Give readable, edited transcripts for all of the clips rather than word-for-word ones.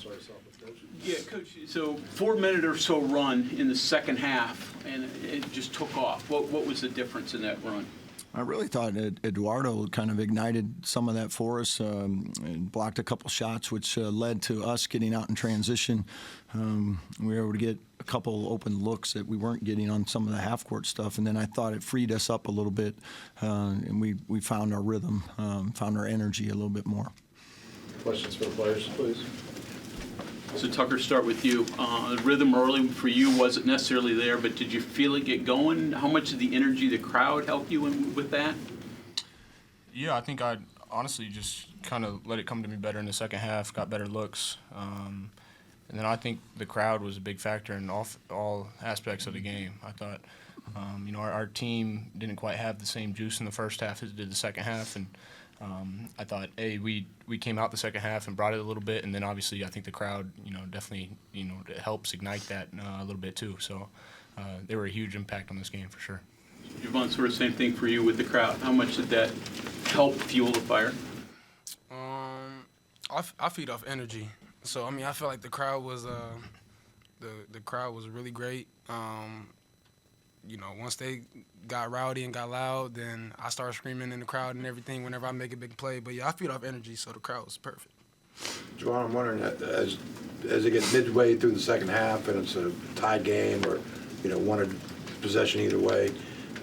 start us off with Coach. Yeah, Coach, so 4 minute or so run in the second half, and it just took off. What was the difference in that run? I really thought Eduardo kind of ignited some of that for us and blocked a couple shots, which led to us getting out in transition. We were able to get a couple open looks that we weren't getting on some of the half-court stuff, and then I thought it freed us up a little bit, and we found our rhythm, found our energy a little bit more. Questions for the players, please. So Tucker, start with you. Rhythm early for you wasn't necessarily there, but did you feel it get going? How much did the energy, the crowd help you with that? Yeah, I think I honestly just kind of let it come to me better in the second half, got better looks. And then I think the crowd was a big factor in all aspects of the game. I thought, our team didn't quite have the same juice in the first half as it did the second half, and I thought, we came out the second half and brought it a little bit, and then obviously I think the crowd, definitely, it helps ignite that a little bit too. So they were a huge impact on this game for sure. Javon, sort of same thing for you with the crowd. How much did that help fuel the fire? I feed off energy. So I feel like the crowd was the crowd was really great. Once they got rowdy and got loud, then I started screaming in the crowd and everything whenever I make a big play. But yeah, I feed off energy, so the crowd was perfect. Javon, I'm wondering, as it gets midway through the second half and it's a tie game or, one possession either way,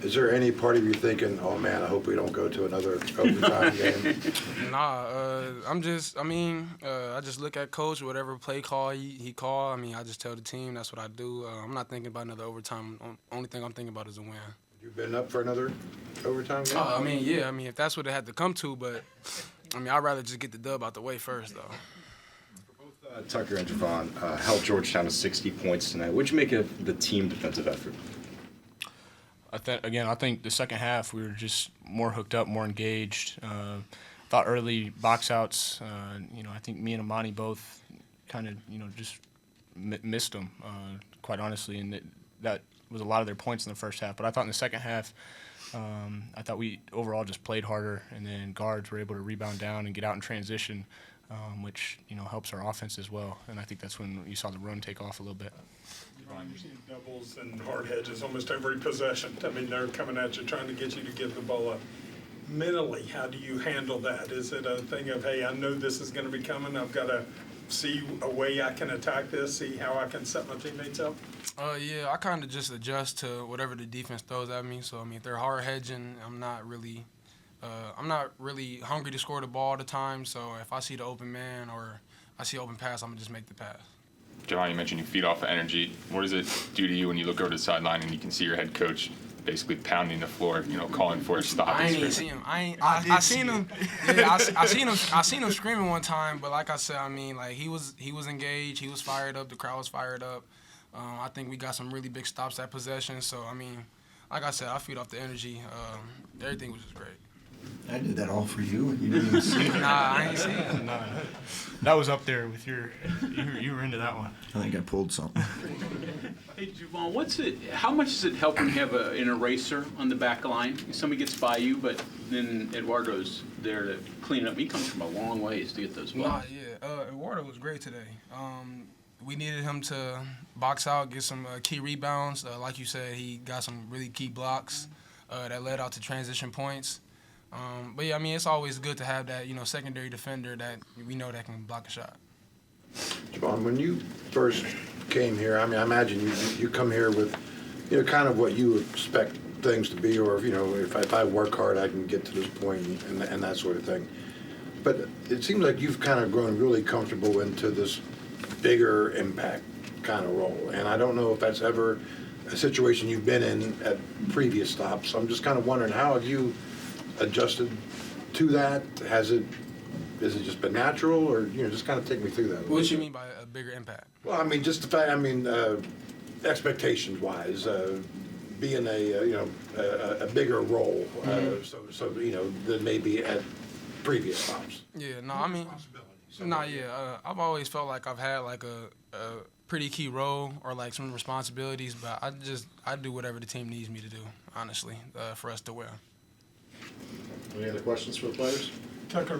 is there any part of you thinking, oh man, I hope we don't go to another overtime game? Nah, I just look at Coach, whatever play call he call. I just tell the team that's what I do. I'm not thinking about another overtime. Only thing I'm thinking about is a win. You've been up for another overtime game? Yeah. If that's what it had to come to, but I'd rather just get the dub out the way first, though. Both Tucker and Javon held Georgetown to 60 points tonight. What'd you make of the team defensive effort? I think the second half we were just more hooked up, more engaged. Thought early box outs, I think me and Amani both kind of, just missed them, quite honestly, and that was a lot of their points in the first half. But I thought in the second half, I thought we overall just played harder, and then guards were able to rebound down and get out in transition, which, helps our offense as well. And I think that's when you saw the run take off a little bit. You're seeing doubles and hard hedges almost every possession. They're coming at you, trying to get you to give the ball up. Mentally, how do you handle that? Is it a thing of, hey, I know this is going to be coming, I've got to see a way I can attack this, see how I can set my teammates up? Yeah, I kind of just adjust to whatever the defense throws at me. So, if they're hard hedging, I'm not really hungry to score the ball all the time. So if I see the open man or I see open pass, I'm going to just make the pass. Javon, you mentioned you feed off of energy. What does it do to you when you look over to the sideline and you can see your head coach basically pounding the floor, calling for a stop? I ain't even see him. I seen him. Yeah, I seen him screaming one time. But like I said, he was engaged. He was fired up. The crowd was fired up. I think we got some really big stops at possession. So like I said, I feed off the energy. Everything was just great. I did that all for you, and you didn't even see it. Nah, I ain't seen it. No, that was up there with you were into that one. I think I pulled something. Hey, Javon, how much does it help when you have an eraser on the back line? Somebody gets by you, but then Eduardo's there to clean up. He comes from a long ways to get those balls. Eduardo was great today. We needed him to box out, get some key rebounds. Like you said, he got some really key blocks that led out to transition points. But yeah, it's always good to have that, secondary defender that we know that can block a shot. Javon, when you first came here, I imagine you come here with, kind of what you expect things to be, or if I work hard, I can get to this point and that sort of thing. But it seems like you've kind of grown really comfortable into this bigger impact kind of role, and I don't know if that's ever a situation you've been in at previous stops. So I'm just kind of wondering, how have you adjusted to that? Has it just been natural, or just kind of take me through that? What do you mean by a bigger impact? Well, just the fact. Expectations wise, being a bigger role, so than maybe at previous stops. Yeah, I've always felt like I've had like a pretty key role or like some responsibilities, but I do whatever the team needs me to do, honestly, for us to win. Any other questions for the players? Tucker,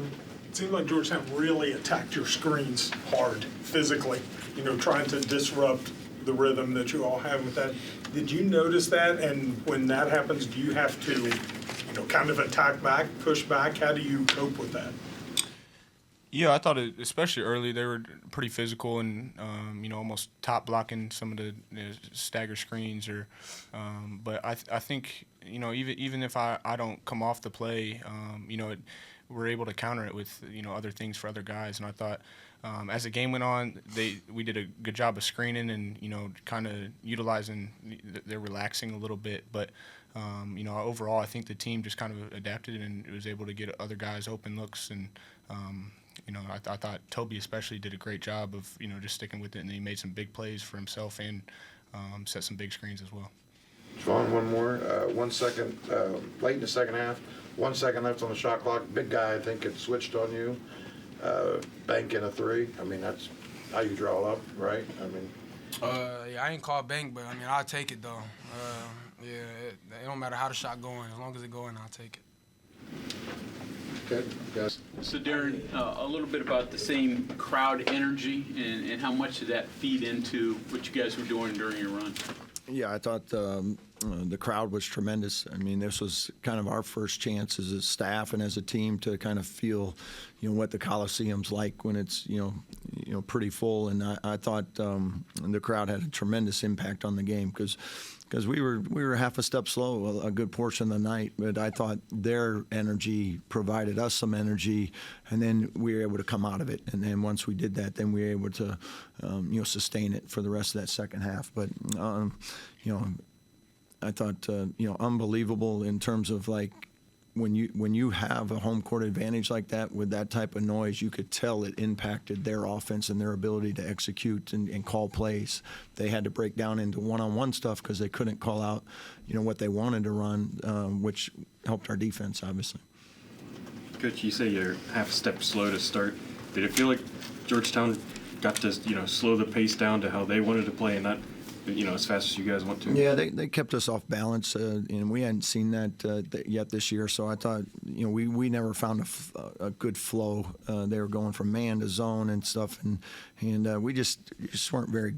It seemed like Georgetown really attacked your screens hard, physically, trying to disrupt the rhythm that you all have with that. Did you notice that? And when that happens, do you have to, kind of attack back, push back? How do you cope with that? Yeah, I thought especially early, they were pretty physical and almost top blocking some of the stagger screens. But I think even if I don't come off the play, we're able to counter it with other things for other guys. And I thought as the game went on, we did a good job of screening and kind of utilizing. They're relaxing a little bit, but overall, I think the team just kind of adapted and was able to get other guys open looks and. I thought Toby especially did a great job of, just sticking with it, and he made some big plays for himself and set some big screens as well. Javon, one more. 1 second, late in the second half, 1 second left on the shot clock. Big guy, I think, had switched on you. Bank in a three. I mean, that's how you draw up, right? I mean. Yeah, I ain't called bank, but, I'll take it, though. It don't matter how the shot going. As long as it going, I'll take it. Okay, yes. So Darren, a little bit about the same crowd energy and how much did that feed into what you guys were doing during your run? Yeah, I thought the crowd was tremendous. I mean, this was kind of our first chance as a staff and as a team to kind of feel, what the Coliseum's like when it's, pretty full. And I thought the crowd had a tremendous impact on the game because we were half a step slow a good portion of the night. But I thought their energy provided us some energy, and then we were able to come out of it. And then once we did that, then we were able to, sustain it for the rest of that second half. But, I thought, unbelievable in terms of like when you have a home court advantage like that with that type of noise, you could tell it impacted their offense and their ability to execute and call plays. They had to break down into one-on-one stuff because they couldn't call out, what they wanted to run, which helped our defense, obviously. Coach, you say you're half a step slow to start. Did it feel like Georgetown got to, slow the pace down to how they wanted to play and not, as fast as you guys want to? Yeah, they kept us off balance, and we hadn't seen that yet this year. So I thought, we never found a good flow. They were going from man to zone and stuff, and we just weren't very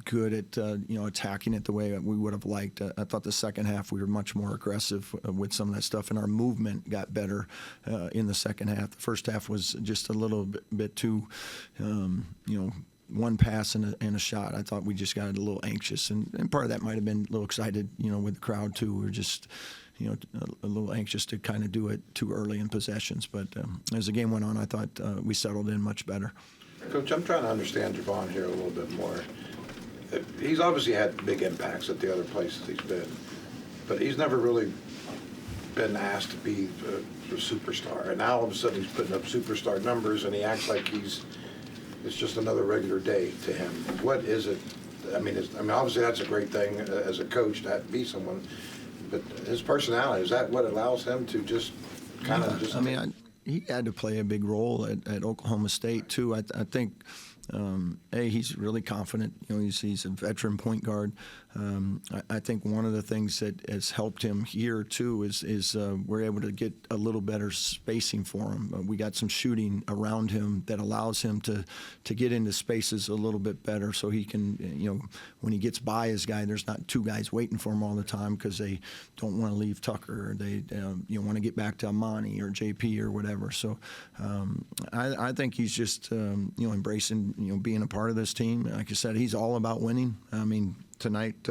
good at attacking it the way we would have liked. I thought the second half we were much more aggressive with some of that stuff, and our movement got better in the second half. The first half was just a little bit too, one pass and a shot. I thought we just got a little anxious, and part of that might have been a little excited, with the crowd too. We were just, a little anxious to kind of do it too early in possessions. But as the game went on, I thought we settled in much better. Coach, I'm trying to understand Javon here a little bit more. He's obviously had big impacts at the other places he's been, but he's never really been asked to be the superstar. And now all of a sudden he's putting up superstar numbers, and he acts like it's just another regular day to him. What is it? I mean, obviously that's a great thing as a coach to be someone, but his personality, is that what allows him to just kind of just... he had to play a big role at Oklahoma State, too. I think, he's really confident. He's a veteran point guard. I think one of the things that has helped him here, too, is we're able to get a little better spacing for him. We got some shooting around him that allows him to get into spaces a little bit better so he can, when he gets by his guy, there's not two guys waiting for him all the time because they don't want to leave Tucker or they want to get back to Amani or JP or whatever. So I think he's just, embracing, being a part of this team. Like I said, he's all about winning. I mean, tonight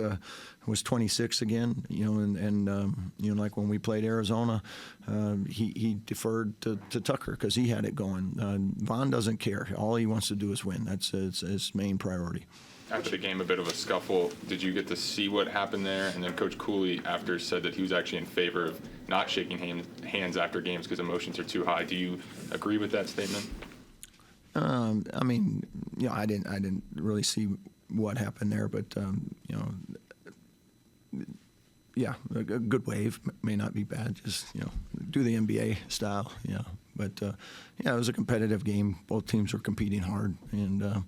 was 26 again, and like when we played Arizona, he deferred to Tucker because he had it going. Vaughn doesn't care. All he wants to do is win. That's his main priority. After the game, a bit of a scuffle. Did you get to see what happened there? And then Coach Cooley after said that he was actually in favor of not shaking hands after games because emotions are too high. Do you agree with that statement? I didn't really see what happened there, but yeah, a good wave may not be bad. Just do the NBA style, But it was a competitive game. Both teams were competing hard, and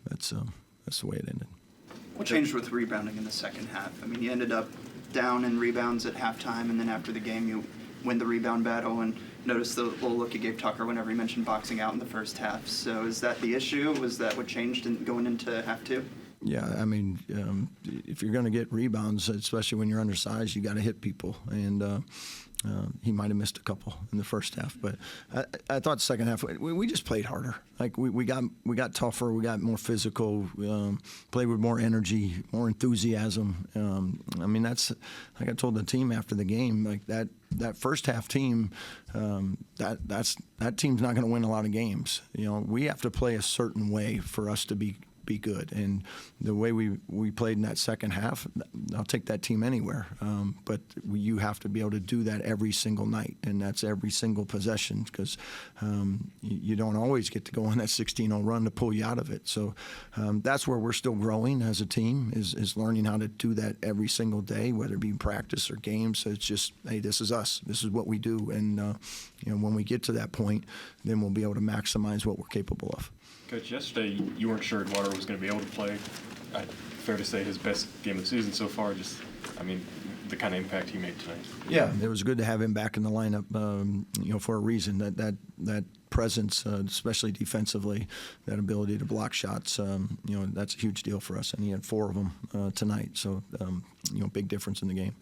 that's the way it ended. What changed with rebounding in the second half? I mean, you ended up down in rebounds at halftime, and then after the game, you win the rebound battle. And noticed the little look you gave Tucker whenever he mentioned boxing out in the first half. So is that the issue? Was that what changed going into half two? Yeah, I mean, if you're going to get rebounds, especially when you're undersized, you got to hit people. And he might have missed a couple in the first half, but I thought the second half we just played harder. Like we got tougher, we got more physical, played with more energy, more enthusiasm. I mean, that's like I told the team after the game, like that first half team, that team's not going to win a lot of games. You know, we have to play a certain way for us to be good, and the way we played in that second half, I'll take that team anywhere. But you have to be able to do that every single night, and that's every single possession, because you don't always get to go on that 16-0 run to pull you out of it. So that's where we're still growing as a team, is learning how to do that every single day, whether it be practice or games. So it's just, hey, this is us. This is what we do, and when we get to that point, then we'll be able to maximize what we're capable of. Coach, yesterday you weren't sure Eduardo was going to be able to play. Fair to say his best game of the season so far. The kind of impact he made tonight. Yeah, it was good to have him back in the lineup. For a reason. That presence, especially defensively, that ability to block shots. That's a huge deal for us, and he had 4 of them tonight. So, big difference in the game.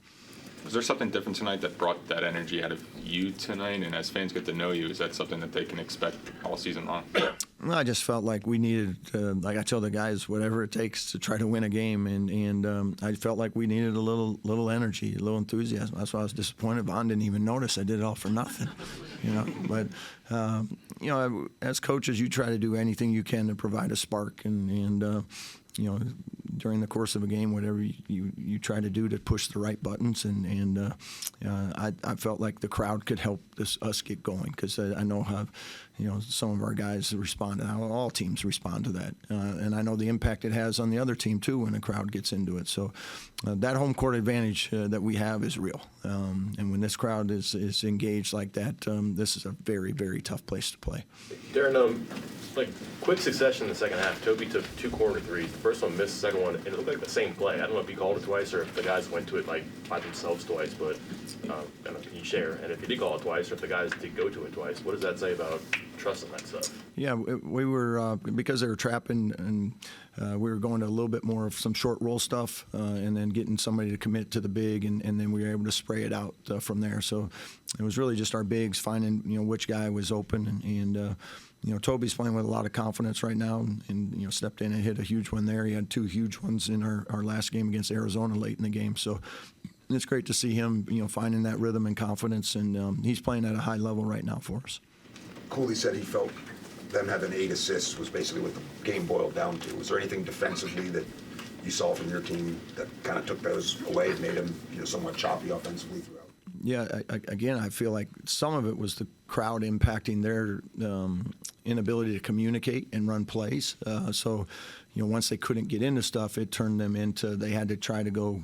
Was there something different tonight that brought that energy out of you tonight? And as fans get to know you, is that something that they can expect all season long? Well, I just felt like we needed, like I tell the guys, whatever it takes to try to win a game, and I felt like we needed a little energy, a little enthusiasm. That's why I was disappointed. Vaughn didn't even notice I did it all for nothing, But as coaches, you try to do anything you can to provide a spark, and during the course of a game, whatever you try to do to push the right buttons, and I felt like the crowd could help us get going, because I know how some of our guys respond, how all teams respond to that, and I know the impact it has on the other team too when the crowd gets into it. So that home court advantage that we have is real, and when this crowd is engaged like that, this is a very, very tough place to play. Darren, quick succession in the second half. Toby took 2 corner threes. The first one missed, the second one, it looked like the same play. I don't know if he called it twice or if the guys went to it by themselves twice, but can you share? And if he did call it twice or if the guys did go to it twice, what does that say about trusting that stuff? Yeah, we were, because they were trapping, and we were going to a little bit more of some short roll stuff, and then getting somebody to commit to the big, and then we were able to spray it out from there. So it was really just our bigs finding, which guy was open, and Toby's playing with a lot of confidence right now, and stepped in and hit a huge one there. He had 2 huge ones in our last game against Arizona late in the game. So it's great to see him, finding that rhythm and confidence, and he's playing at a high level right now for us. Cooley said he felt them having 8 assists was basically what the game boiled down to. Was there anything defensively that you saw from your team that kind of took those away and made them somewhat choppy offensively throughout? Yeah, again, I feel like some of it was the crowd impacting their inability to communicate and run plays. So, once they couldn't get into stuff, it turned them into, they had to try to go,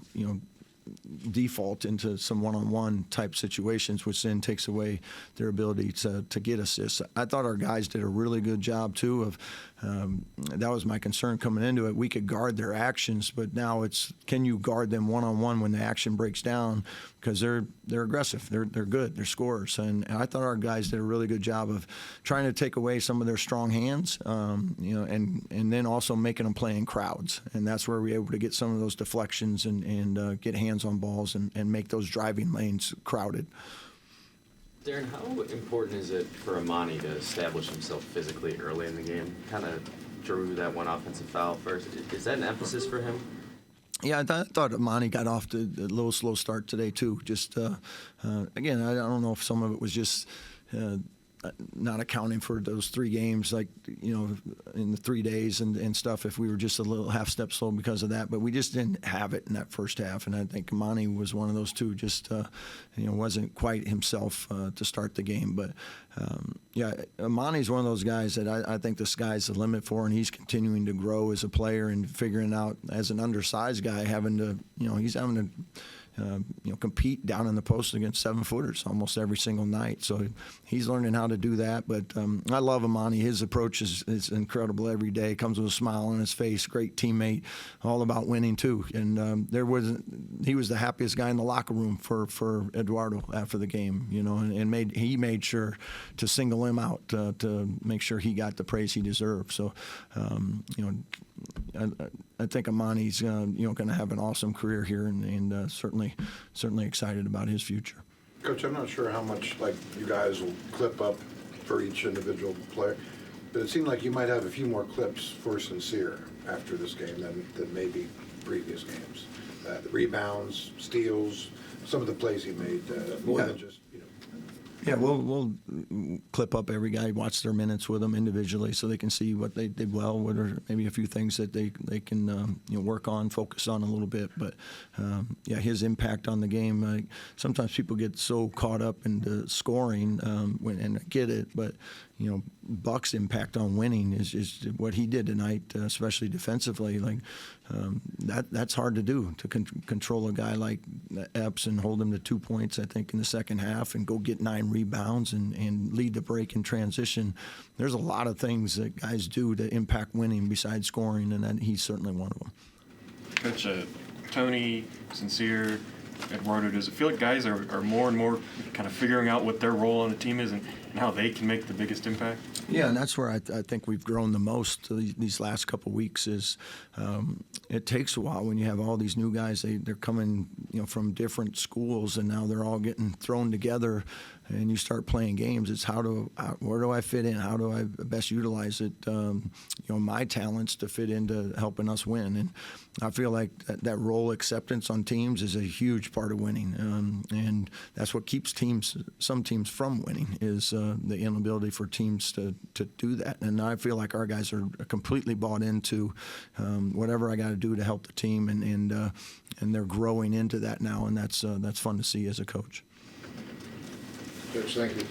default into some one-on-one type situations, which then takes away their ability to get assists. I thought our guys did a really good job too of that was my concern coming into it. We could guard their actions, but now it's, can you guard them one-on-one when the action breaks down, because they're aggressive, they're good, they're scorers, and I thought our guys did a really good job of trying to take away some of their strong hands, and then also making them play in crowds, and that's where we were able to get some of those deflections and get hands on balls and make those driving lanes crowded. Darren, how important is it for Amani to establish himself physically early in the game? Kind of drew that one offensive foul first. Is that an emphasis for him? Yeah, I thought Amani got off to a little slow start today too. Just again, I don't know if some of it was just not accounting for those 3 games, in the 3 days and stuff, if we were just a little half step slow because of that. But we just didn't have it in that first half, and I think Amani was one of those 2, just wasn't quite himself to start the game. But yeah, Amani's one of those guys that I think the sky's the limit for, and he's continuing to grow as a player and figuring out, as an undersized guy, having to, he's having to compete down in the post against 7-footers almost every single night. So he's learning how to do that. But I love Amani. His approach is incredible every day. Comes with a smile on his face. Great teammate. All about winning too. And he was the happiest guy in the locker room for Eduardo after the game. And he made sure to single him out to make sure he got the praise he deserved. So I think Amani's going to have an awesome career here, and certainly excited about his future. Coach, I'm not sure how much you guys will clip up for each individual player, but it seemed like you might have a few more clips for Sincere after this game than maybe previous games. The rebounds, steals, some of the plays he made, more than just. Yeah, we'll clip up every guy, watch their minutes with them individually, so they can see what they did well, what are maybe a few things that they can work on, focus on a little bit. But his impact on the game. Sometimes people get so caught up into scoring, and I get it, but Buck's impact on winning is what he did tonight, especially defensively. That's hard to do, to control a guy like Epps and hold him to 2 points, I think, in the second half, and go get 9 rebounds and lead the break in transition. There's a lot of things that guys do to impact winning besides scoring, and he's certainly one of them. Coach, Tony, Sincere, Eduardo, does it feel like guys are more and more kind of figuring out what their role on the team is and how they can make the biggest impact? Yeah, and that's where I think we've grown the most these last couple of weeks. Is it takes a while when you have all these new guys. They're coming from different schools, and now they're all getting thrown together, and you start playing games. It's where do I fit in? How do I best utilize it? My talents to fit into helping us win. And I feel like that role acceptance on teams is a huge part of winning, and that's what keeps some teams from winning is the inability for teams to do that. And I feel like our guys are completely bought into whatever I got to do to help the team, and they're growing into that now, and that's fun to see as a coach. Coach, thank you.